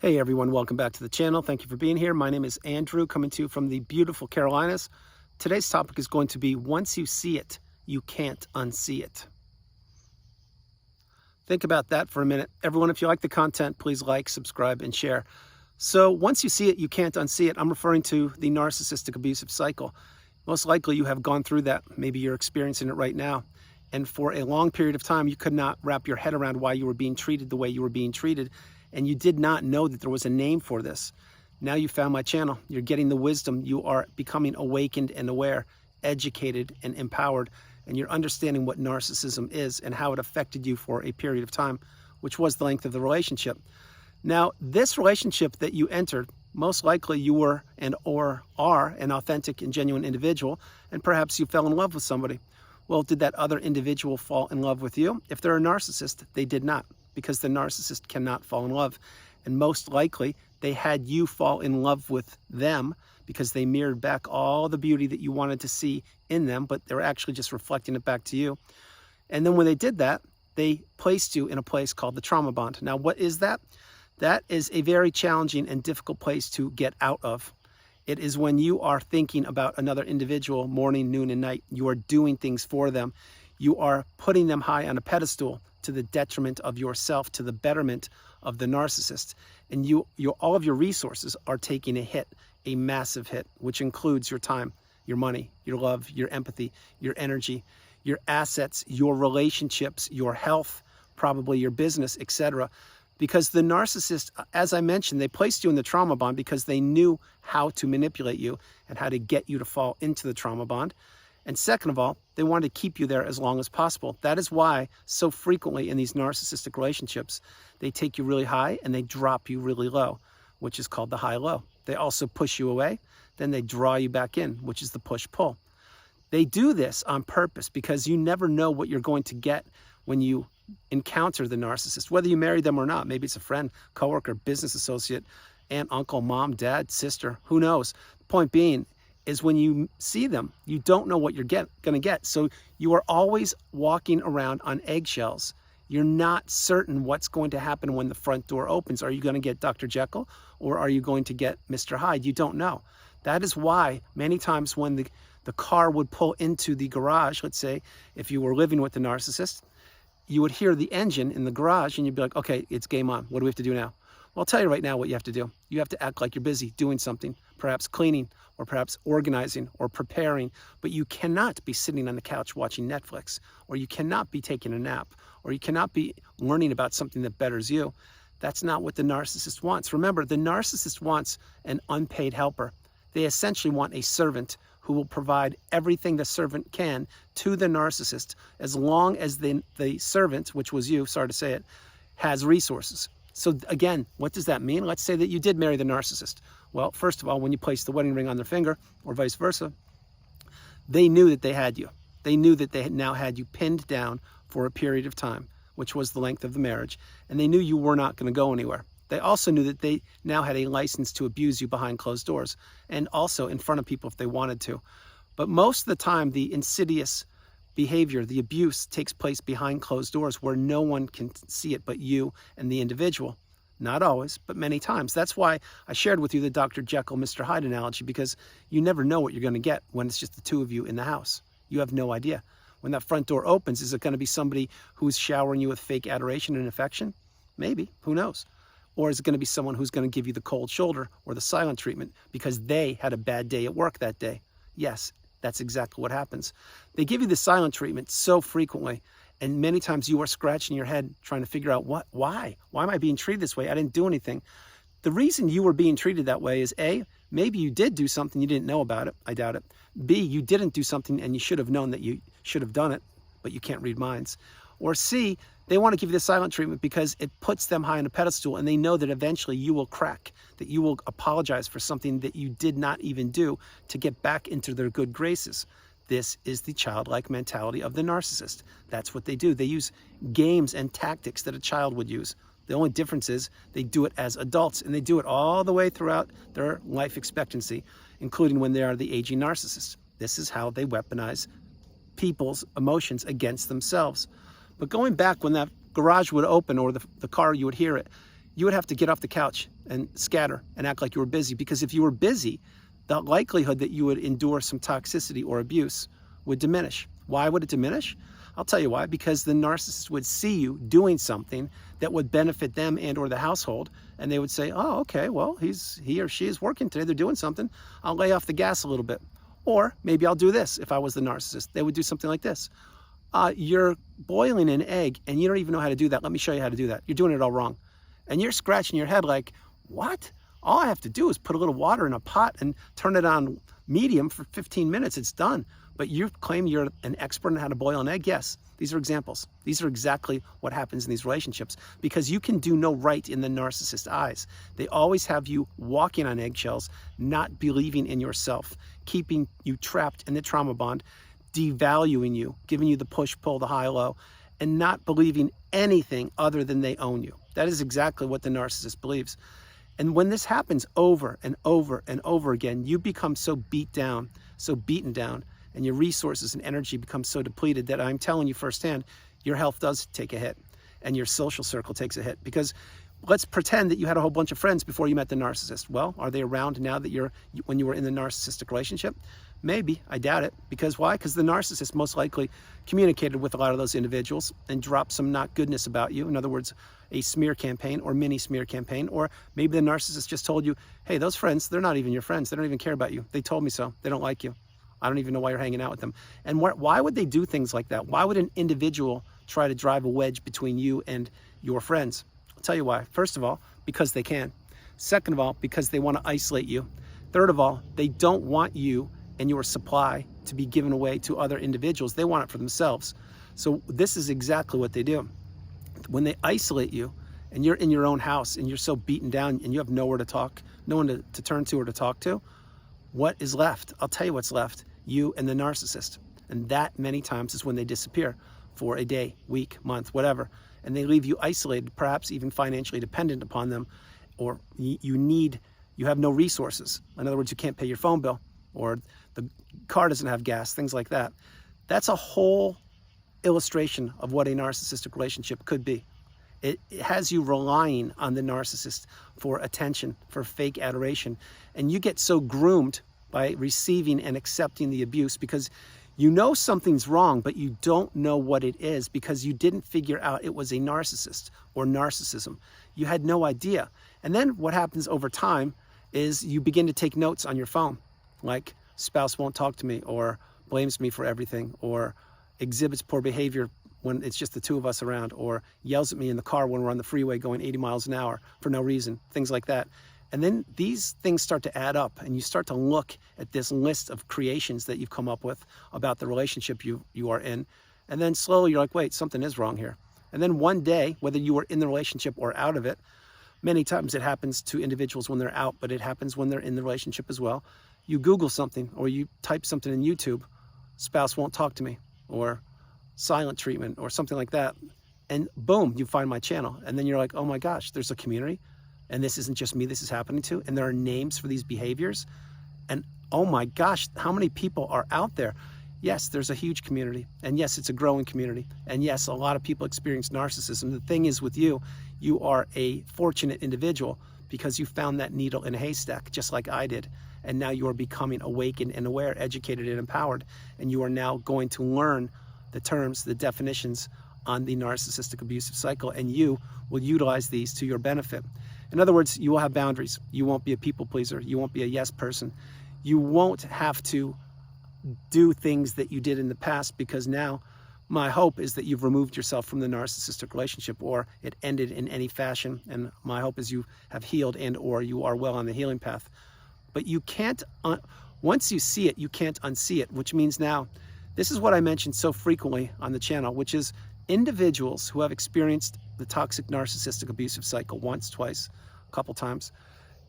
Hey everyone, welcome back to the channel. Thank you for being here. My name is Andrew, coming to you from the beautiful Carolinas. Today's topic is going to be, once you see it, you can't unsee it. Think about that for a minute. Everyone, if you like the content, please like, subscribe, and share. So once you see it, you can't unsee it. I'm referring to the narcissistic abusive cycle. Most likely you have gone through that. Maybe you're experiencing it right now. And for a long period of time, you could not wrap your head around why you were being treated the way you were being treated. And you did not know that there was a name for this. Now you found my channel. You're getting the wisdom. You are becoming awakened and aware, educated and empowered. And you're understanding what narcissism is and how it affected you for a period of time, which was the length of the relationship. Now, this relationship that you entered, most likely you were or are an authentic and genuine individual, and perhaps you fell in love with somebody. Well, did that other individual fall in love with you? If they're a narcissist, they did not, because the narcissist cannot fall in love. And most likely, they had you fall in love with them because they mirrored back all the beauty that you wanted to see in them, but they were actually just reflecting it back to you. And then when they did that, they placed you in a place called the trauma bond. Now, what is that? That is a very challenging and difficult place to get out of. It is when you are thinking about another individual morning, noon, and night. You are doing things for them. You are putting them high on a pedestal to the detriment of yourself, to the betterment of the narcissist. And all of your resources are taking a hit, a massive hit, which includes your time, your money, your love, your empathy, your energy, your assets, your relationships, your health, probably your business, etc. Because the narcissist, as I mentioned, they placed you in the trauma bond because they knew how to manipulate you and how to get you to fall into the trauma bond. And second of all, they wanted to keep you there as long as possible. That is why so frequently in these narcissistic relationships, they take you really high and they drop you really low, which is called the high-low. They also push you away, then they draw you back in, which is the push-pull. They do this on purpose because you never know what you're going to get when you encounter the narcissist, whether you marry them or not. Maybe it's a friend, coworker, business associate, aunt, uncle, mom, dad, sister, who knows? The point being is when you see them, you don't know what you're going to get. So you are always walking around on eggshells. You're not certain what's going to happen when the front door opens. Are you going to get Dr. Jekyll or are you going to get Mr. Hyde? You don't know. That is why many times when the car would pull into the garage, let's say, if you were living with the narcissist, you would hear the engine in the garage and you'd be like, okay, it's game on. What do we have to do now? Well, I'll tell you right now what you have to do. You have to act like you're busy doing something, perhaps cleaning or perhaps organizing or preparing, but you cannot be sitting on the couch watching Netflix, or you cannot be taking a nap, or you cannot be learning about something that betters you. That's not what the narcissist wants. Remember, the narcissist wants an unpaid helper. They essentially want a servant who will provide everything the servant can to the narcissist as long as the servant, which was you, sorry to say it, has resources. So again, what does that mean? Let's say that you did marry the narcissist. Well, first of all, when you placed the wedding ring on their finger, or vice versa, they knew that they had you. They knew that they now had you pinned down for a period of time, which was the length of the marriage, and they knew you were not going to go anywhere. They also knew that they now had a license to abuse you behind closed doors and also in front of people if they wanted to. But most of the time, the insidious behavior, the abuse, takes place behind closed doors where no one can see it but you and the individual. Not always, but many times. That's why I shared with you the Dr. Jekyll, Mr. Hyde analogy, because you never know what you're going to get when it's just the two of you in the house. You have no idea. When that front door opens, is it going to be somebody who's showering you with fake adoration and affection? Maybe. Who knows? Or is it going to be someone who's going to give you the cold shoulder or the silent treatment because they had a bad day at work that day? Yes, that's exactly what happens. They give you the silent treatment so frequently, and many times you are scratching your head trying to figure out why? Why am I being treated this way? I didn't do anything. The reason you were being treated that way is A, maybe you did do something you didn't know about it. I doubt it. B, you didn't do something and you should have known that you should have done it, but you can't read minds. Or C, they want to give you the silent treatment because it puts them high on a pedestal and they know that eventually you will crack, that you will apologize for something that you did not even do to get back into their good graces. This is the childlike mentality of the narcissist. That's what they do. They use games and tactics that a child would use. The only difference is they do it as adults, and they do it all the way throughout their life expectancy, including when they are the aging narcissist. This is how they weaponize people's emotions against themselves. But going back when that garage would open or the car, you would hear it, you would have to get off the couch and scatter and act like you were busy, because if you were busy, the likelihood that you would endure some toxicity or abuse would diminish. Why would it diminish? I'll tell you why. Because the narcissist would see you doing something that would benefit them and or the household, and they would say, oh, okay, well, he or she is working today, they're doing something, I'll lay off the gas a little bit. Or maybe I'll do this. If I was the narcissist, they would do something like this. You're boiling an egg and you don't even know how to do that. Let me show you how to do that. You're doing it all wrong. And you're scratching your head like, what? All I have to do is put a little water in a pot and turn it on medium for 15 minutes. It's done. But you claim you're an expert on how to boil an egg? Yes, these are examples. These are exactly what happens in these relationships, because you can do no right in the narcissist's eyes. They always have you walking on eggshells, not believing in yourself, keeping you trapped in the trauma bond, devaluing you, giving you the push-pull, the high-low, and not believing anything other than they own you. That is exactly what the narcissist believes. And when this happens over and over and over again, you become so beat down, so beaten down, and your resources and energy become so depleted that I'm telling you firsthand, your health does take a hit and your social circle takes a hit. Because let's pretend that you had a whole bunch of friends before you met the narcissist. Well, are they around now that when you were in the narcissistic relationship? Maybe. I doubt it. Because why? Because the narcissist most likely communicated with a lot of those individuals and dropped some not goodness about you. In other words, a smear campaign or mini smear campaign. Or maybe the narcissist just told you, hey, those friends, they're not even your friends. They don't even care about you. They told me so. They don't like you. I don't even know why you're hanging out with them. And why would they do things like that? Why would an individual try to drive a wedge between you and your friends? I'll tell you why. First of all, because they can. Second of all, because they want to isolate you. Third of all, they don't want you and your supply to be given away to other individuals. They want it for themselves. So this is exactly what they do. When they isolate you and you're in your own house and you're so beaten down and you have nowhere to talk, no one to turn to or to talk to, what is left? I'll tell you what's left. You and the narcissist. And that many times is when they disappear for a day, week, month, whatever. And they leave you isolated, perhaps even financially dependent upon them, or you have no resources. In other words, you can't pay your phone bill, or the car doesn't have gas, things like that. That's a whole illustration of what a narcissistic relationship could be. It has you relying on the narcissist for attention, for fake adoration. And you get so groomed by receiving and accepting the abuse because you know something's wrong, but you don't know what it is because you didn't figure out it was a narcissist or narcissism. You had no idea. And then what happens over time is you begin to take notes on your phone, like spouse won't talk to me, or blames me for everything, or exhibits poor behavior when it's just the two of us around, or yells at me in the car when we're on the freeway going 80 miles an hour for no reason, things like that. And then these things start to add up, and you start to look at this list of creations that you've come up with about the relationship you are in. And then slowly you're like, wait, something is wrong here. And then one day, whether you were in the relationship or out of it, many times it happens to individuals when they're out, but it happens when they're in the relationship as well. You Google something or you type something in YouTube, spouse won't talk to me, or silent treatment, or something like that. And boom, you find my channel. And then you're like, oh my gosh, there's a community. And this isn't just me, this is happening to. And there are names for these behaviors. And oh my gosh, how many people are out there? Yes, there's a huge community. And yes, it's a growing community. And yes, a lot of people experience narcissism. The thing is with you, you are a fortunate individual because you found that needle in a haystack, just like I did. And now you are becoming awakened and aware, educated and empowered. And you are now going to learn the terms, the definitions on the narcissistic abusive cycle. And you will utilize these to your benefit. In other words, you will have boundaries. You won't be a people pleaser. You won't be a yes person. You won't have to do things that you did in the past, because now my hope is that you've removed yourself from the narcissistic relationship, or it ended in any fashion. And my hope is you have healed and or you are well on the healing path. But you can't, once you see it, you can't unsee it, which means now, this is what I mentioned so frequently on the channel, which is individuals who have experienced the toxic narcissistic abusive cycle once, twice, a couple times,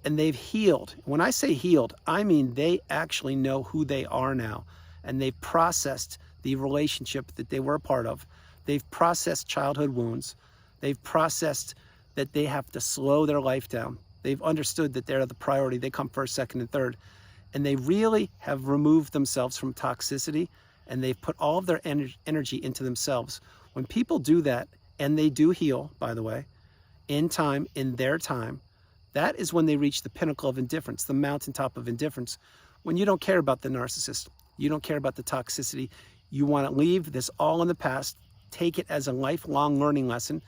and they've healed. When I say healed, I mean they actually know who they are now, and they've processed the relationship that they were a part of. They've processed childhood wounds. They've processed that they have to slow their life down. They've understood that they're the priority. They come first, second, and third. And they really have removed themselves from toxicity, and they've put all of their energy into themselves. When people do that, and they do heal, by the way, in time, in their time, that is when they reach the pinnacle of indifference, the mountaintop of indifference. When you don't care about the narcissist, you don't care about the toxicity, you want to leave this all in the past, take it as a lifelong learning lesson.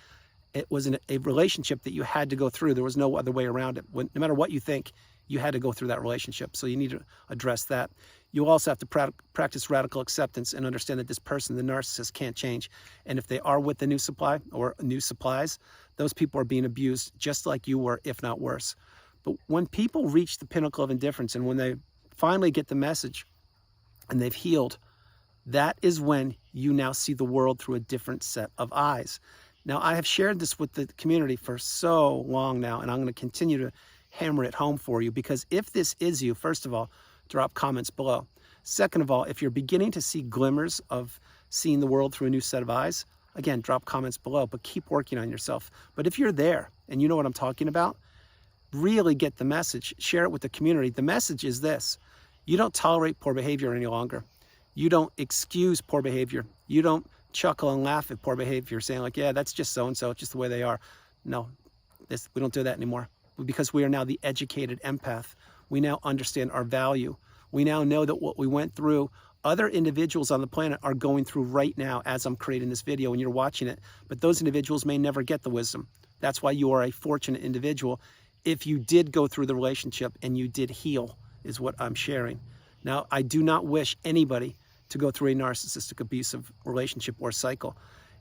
It was a relationship that you had to go through. There was no other way around it. No matter what you think, you had to go through that relationship. So you need to address that. You also have to practice radical acceptance and understand that this person, the narcissist, can't change. And if they are with the new supply or new supplies, those people are being abused just like you were, if not worse. But when people reach the pinnacle of indifference and when they finally get the message and they've healed, that is when you now see the world through a different set of eyes. Now, I have shared this with the community for so long now, and I'm going to continue to hammer it home for you, because if this is you, first of all, drop comments below. Second of all, if you're beginning to see glimmers of seeing the world through a new set of eyes, again, drop comments below, but keep working on yourself. But if you're there and you know what I'm talking about, really get the message, share it with the community. The message is this: you don't tolerate poor behavior any longer. You don't excuse poor behavior. You don't chuckle and laugh at poor behavior, saying like, yeah, that's just so-and-so, it's just the way they are. No, we don't do that anymore, because we are now the educated empath. We now understand our value. We now know that what we went through, other individuals on the planet are going through right now as I'm creating this video and you're watching it, but those individuals may never get the wisdom. That's why you are a fortunate individual if you did go through the relationship and you did heal, is what I'm sharing. Now, I do not wish anybody to go through a narcissistic abusive relationship or cycle.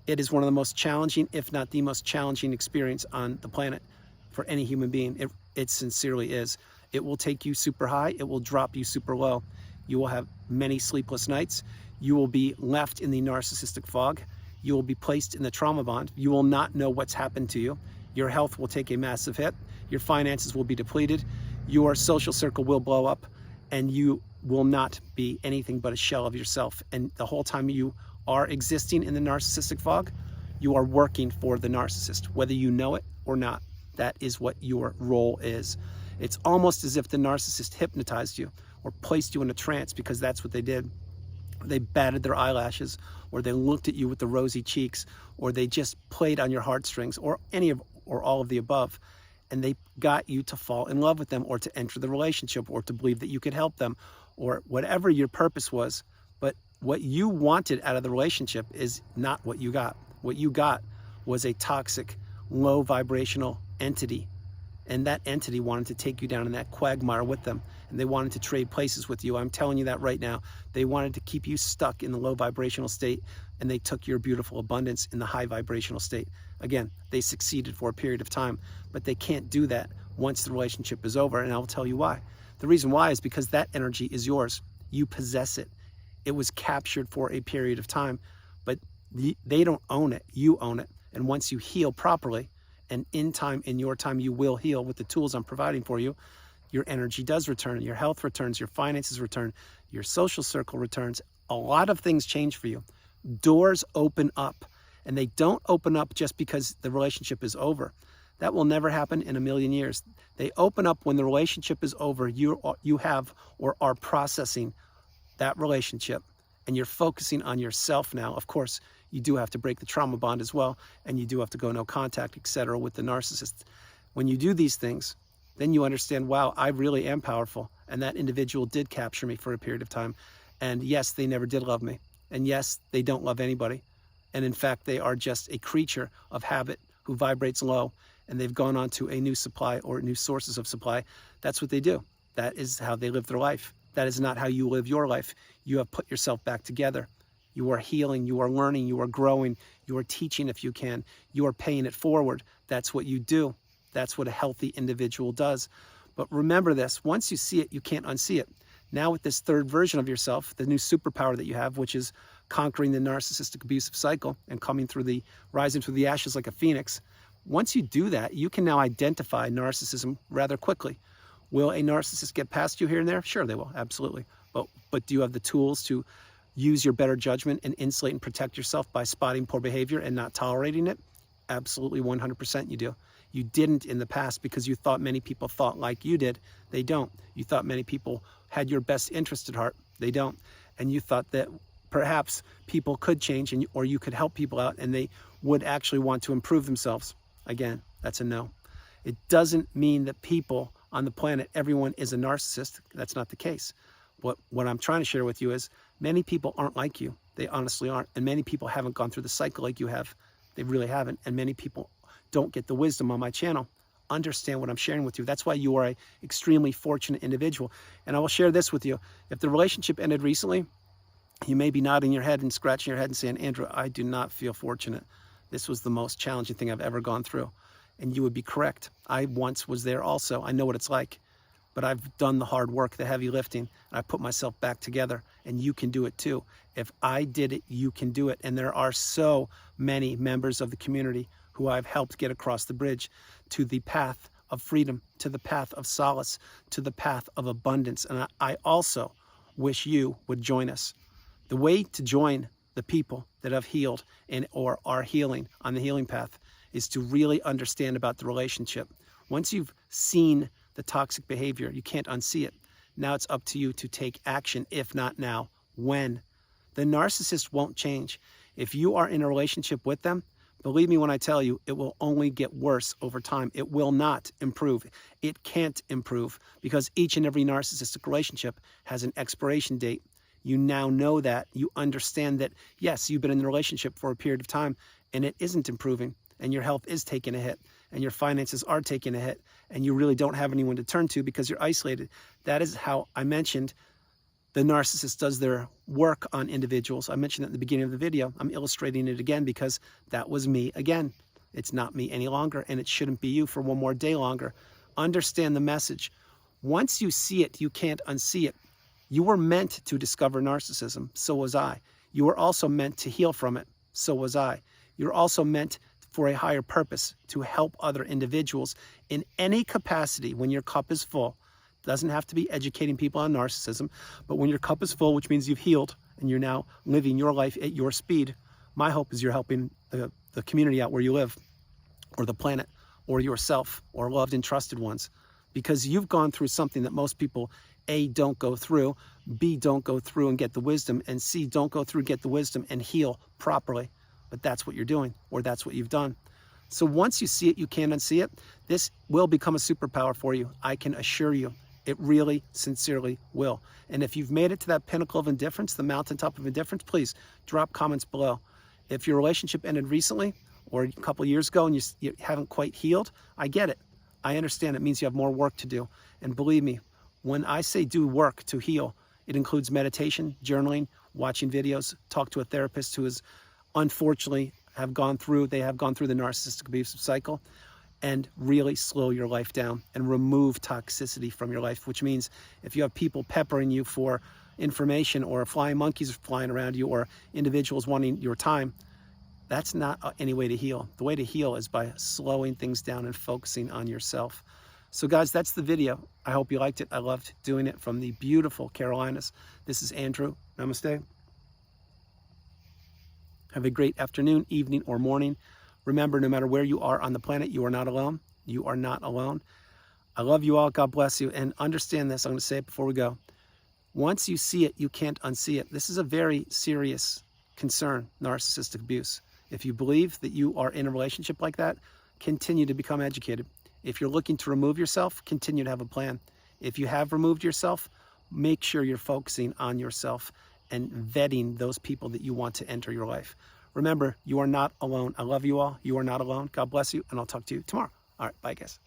It is one of the most challenging, if not the most challenging experience on the planet for any human being. It sincerely is. It will take you super high. It will drop you super low. You will have many sleepless nights. You will be left in the narcissistic fog. You will be placed in the trauma bond. You will not know what's happened to you. Your health will take a massive hit. Your finances will be depleted. Your social circle will blow up, and you will not be anything but a shell of yourself. And the whole time you are existing in the narcissistic fog, you are working for the narcissist, whether you know it or not. That is what your role is. It's almost as if the narcissist hypnotized you or placed you in a trance, because that's what they did. They batted their eyelashes, or they looked at you with the rosy cheeks, or they just played on your heartstrings, or all of the above. And they got you to fall in love with them, or to enter the relationship, or to believe that you could help them, or whatever your purpose was. But what you wanted out of the relationship is not what you got. What you got was a toxic, low vibrational entity. And that entity wanted to take you down in that quagmire with them. And they wanted to trade places with you. I'm telling you that right now. They wanted to keep you stuck in the low vibrational state, and they took your beautiful abundance in the high vibrational state. Again, they succeeded for a period of time, but they can't do that once the relationship is over, and I'll tell you why. The reason why is because that energy is yours. You possess it. It was captured for a period of time, but they don't own it. You own it. And once you heal properly, and in time, in your time, you will heal with the tools I'm providing for you, your energy does return, your health returns, your finances return, your social circle returns. A lot of things change for you. Doors open up, and they don't open up just because the relationship is over. That will never happen in a million years. They open up when the relationship is over. You have or are processing that relationship, and you're focusing on yourself now. Of course, you do have to break the trauma bond as well, and you do have to go no contact, etc., with the narcissist. When you do these things, then you understand, wow, I really am powerful, and that individual did capture me for a period of time. And yes, they never did love me. And yes, they don't love anybody. And in fact, they are just a creature of habit who vibrates low, and they've gone on to a new supply or new sources of supply. That's what they do. That is how they live their life. That is not how you live your life. You have put yourself back together. You are healing, you are learning, you are growing, you are teaching if you can. You are paying it forward. That's what you do. That's what a healthy individual does. But remember this, once you see it, you can't unsee it. Now with this third version of yourself, the new superpower that you have, which is conquering the narcissistic abusive cycle and rising through the ashes like a phoenix, once you do that, you can now identify narcissism rather quickly. Will a narcissist get past you here and there? Sure, they will, absolutely. But do you have the tools to use your better judgment and insulate and protect yourself by spotting poor behavior and not tolerating it? Absolutely, 100% you do. You didn't in the past because you thought many people thought like you did. They don't. You thought many people had your best interest at heart. They don't. And you thought that perhaps people could change or you could help people out and they would actually want to improve themselves. Again, that's a no. It doesn't mean that people on the planet, everyone is a narcissist. That's not the case. What I'm trying to share with you is many people aren't like you. They honestly aren't. And many people haven't gone through the cycle like you have. They really haven't. And many people don't get the wisdom on my channel. Understand what I'm sharing with you. That's why you are an extremely fortunate individual. And I will share this with you. If the relationship ended recently, you may be nodding your head and scratching your head and saying, Andrew, I do not feel fortunate. This was the most challenging thing I've ever gone through. And you would be correct. I once was there also. I know what it's like. But I've done the hard work, the heavy lifting, and I put myself back together, and you can do it too. If I did it, you can do it. And there are so many members of the community who I've helped get across the bridge to the path of freedom, to the path of solace, to the path of abundance. And I also wish you would join us. The way to join the people that have healed and or are healing on the healing path is to really understand about the relationship. Once you've seen the toxic behavior, you can't unsee it. Now it's up to you to take action. If not now, when? The narcissist won't change. If you are in a relationship with them, believe me when I tell you, it will only get worse over time. It will not improve. It can't improve because each and every narcissistic relationship has an expiration date. You now know that. You understand that, yes, you've been in the relationship for a period of time and it isn't improving, and your health is taking a hit, and your finances are taking a hit, and you really don't have anyone to turn to because you're isolated. That is how I mentioned the narcissist does their work on individuals. I mentioned that at the beginning of the video. I'm illustrating it again because that was me again. It's not me any longer, and it shouldn't be you for one more day longer. Understand the message. Once you see it, you can't unsee it. You were meant to discover narcissism. So was I. You were also meant to heal from it. So was I. You're also meant for a higher purpose, to help other individuals in any capacity when your cup is full. It doesn't have to be educating people on narcissism, but when your cup is full, which means you've healed and you're now living your life at your speed, my hope is you're helping the community out where you live, or the planet, or yourself, or loved and trusted ones, because you've gone through something that most people, A, don't go through, B, don't go through and get the wisdom, and C, don't go through, get the wisdom, and heal properly. But that's what you're doing, or that's what you've done. So once you see it, you can't unsee it. This will become a superpower for you. I can assure you. It really, sincerely will. And if you've made it to that pinnacle of indifference, the mountaintop of indifference, please drop comments below. If your relationship ended recently or a couple of years ago and you haven't quite healed, I get it. I understand. It means you have more work to do. And believe me, when I say do work to heal, it includes meditation, journaling, watching videos, talk to a therapist who is unfortunately they have gone through the narcissistic abusive cycle, and really slow your life down and remove toxicity from your life, which means if you have people peppering you for information, or flying monkeys flying around you, or individuals wanting your time, that's not any way to heal. The way to heal is by slowing things down and focusing on yourself. So guys, that's the video. I hope you liked it. I loved doing it from the beautiful Carolinas. This is Andrew. Namaste. Have a great afternoon, evening, or morning. Remember, no matter where you are on the planet, you are not alone. You are not alone. I love you all. God bless you. And understand this. I'm going to say it before we go. Once you see it, you can't unsee it. This is a very serious concern, narcissistic abuse. If you believe that you are in a relationship like that, continue to become educated. If you're looking to remove yourself, continue to have a plan. If you have removed yourself, make sure you're focusing on yourself and vetting those people that you want to enter your life. Remember, you are not alone. I love you all. You are not alone. God bless you, and I'll talk to you tomorrow. All right, bye, guys.